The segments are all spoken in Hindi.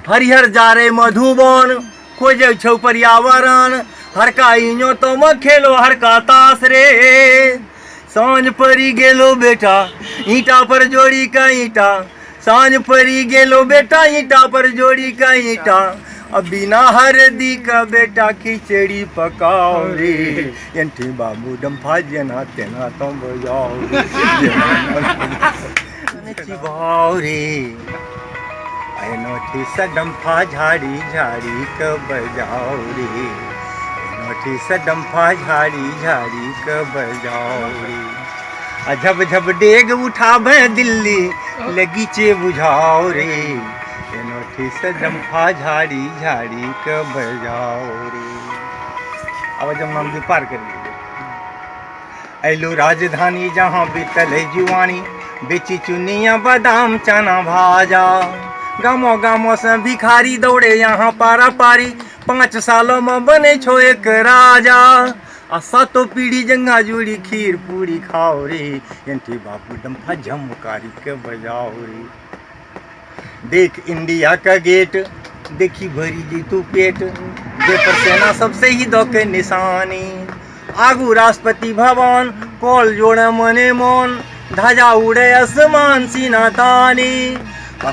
हरिहर जा रे मधुबन खोजे छौ पर्यावरण हर का इनो तो म खेलो हर का तास रे सांझ परी गेलो बेटा ईटा पर जोड़ी का ईटा सांझ परी गेलो बेटा ईटा पर जोड़ी का ईटा अब बिना हरदी का बेटा खिचड़ी पकाओ रे एंठी बाबू डंफा जना तेना तुम बजाओ रे चिबाओ रे एनोठी सडंफा झाड़ी झाड़ी क बजाओ रे एनोठी सडंफा झाड़ी झाड़ी क बजाओ रे झप झप डेग उठावे दिल्ली लगीचे बुझाओ रे एनोठी सडंफा झाड़ी झाड़ी क बजाओ रे। अब जब मंदिर पार करेंगे ऐलो राजधानी जहाँ बीतल है जुआनी बेची चुनिया बादाम चना भाजा गामो गामो से भिखारी दौड़े यहाँ पारा पारी 5 सालों में बने छो एक राजा आ 7 पीढ़ी जंगा जुड़ी खीर पूरी खाओ रे एंठी बाबू डंफा झमकारी के बजाओ रे। देख इंडिया का गेट देखी भरी जी तू पेट जे पर सेना सबसे ही दो के निशानी आगू राष्ट्रपति भवन कॉल जोड़े मने मन ध्वजा उड़े आसमान सीना तानी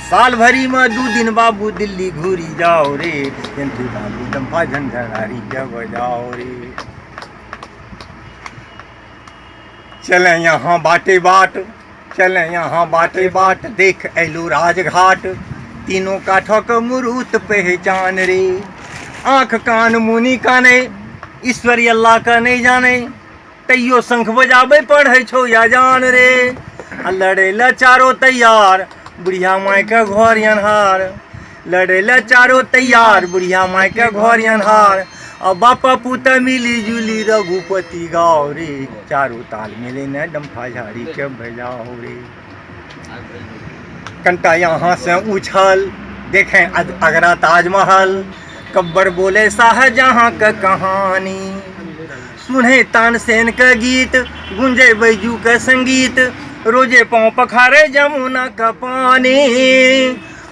साल भरी में 2 दिन बाबू दिल्ली घूरी जाओ रे एंठी बाबू डंफा झंझनारी के बजाओ रे। चले यहाँ बाटे बाट चले यहाँ बाटे बाट देख ऐलू राजघाट तीनों काठों का मुरूत पहचान रे आँख कान मुनि काने ईश्वरी अल्लाह का नहीं जाने तैयो शंख बजाबे पढ़े छो या जान रे लड़े ला चारों तैयार बुढ़िया माई का घर अनहार लड़े ला चारों तैयार बुढ़िया माई का घर अनहार अब बापा पुता मिली जुली रघुपति गाओ रे चारों ताल मिले न डंफा झाड़ी के बजाओ रे। कंटा यहाँ से उछल देखें आगरा ताजमहल कब्बर बोले शाहजहां का कहानी सुने तानसेन का गीत गुंजे बैजू का संगीत रोजे पाँव पखारे जमुना का पानी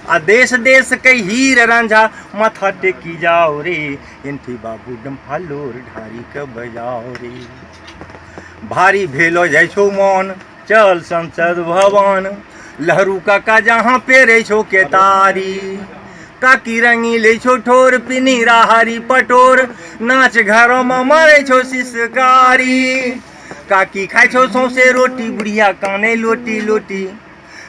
आ देश देश के हीर रांझा माथा टेकी जाओ रे एंठी बाबू डंफा लोर ढारी के बजाओ रे। भारी भेलो जाय छो मन चल संसद भवन लहरू काका जहाँ पेरे छो के तारी काकी रंगी ले छो ठोर पिनी राहारी पटोर नाच घरों में मारे छो शिशकारी काकी खाए छो सौसे रोटी बुढ़िया काने लोटी लोटी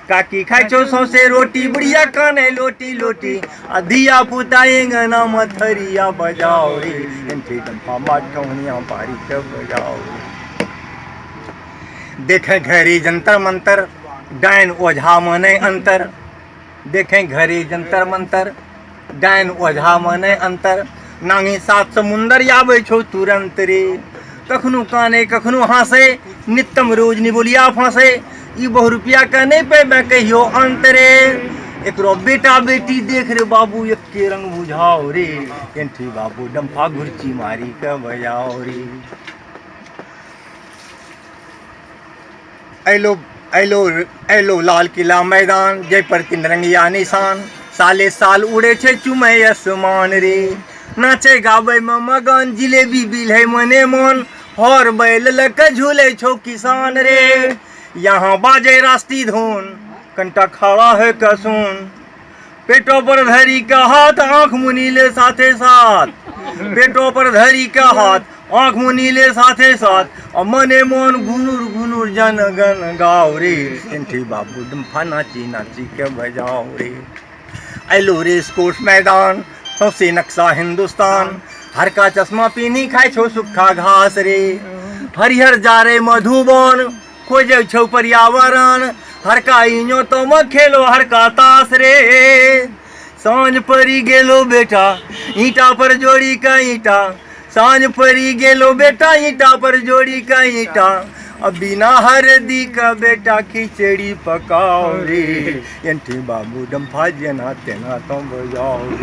काकी खाए छो सौसे रोटी बुढ़िया काने लोटी लोटी अधिया पुताएंगना मथरिया बजाओ रे एंठी डंफा माठौनिया पारी के बजाओ रे। देखें घरे जंतर मंतर डायन ओझा मने अंतर देखें घरे जंतर मंतर डायन ओझा मने अंतर नांगी 7 समुंदर आवे छो तुरंत रे कखनु काने कखनु हासे नित्यम रोज निबोलिया फांसे ई बहु रुपया का नहीं पे मैं कहियो अंतरे एकरो बेटा बेटी देख रे बाबू एक के रंग बुझाओ रे एंठी बाबू डंफा घुरची मारी के बजाओ रे। ऐलो लाल किला मैदान जय पर 3 रंगिया निशान साले साल उड़े छे चुमे आसमान रे नाचे गावे में मगन जिलेबी बिल है मने मन हर बैल लक झूले छो किसान रे यहाँ बाजे राष्ट्रीय धुन कंटा खड़ा है कसुन पेटों पर धरी का हाथ आँख मुनीले साथे साथ पेटों पर धरी का हाथ आँख मुनीले साथे साथ और मने मन घुनुर घुनुर जन गन गाओ रे एंठी बाबू डंफा नाची नाची के बजाओ रे। ऐलो रेस कोर्स मैदान सबसे नक्शा हिंदुस्तान हर का चश्मा पीनी खाए छो सूखा घास रे हरिहर जा रे मधुबन खोजे छो पर्यावरण हर का इनो तो म खेलो हर का तास रे सांझ परी गेलो बेटा ईटा पर जोड़ी का ईटा सांझ परी गेलो बेटा ईटा पर जोड़ी का ईटा अब बिना हरदी का बेटा खिचड़ी पकाओ रे एंठी बाबू डंफा जना तेना तुम बजाओ रे।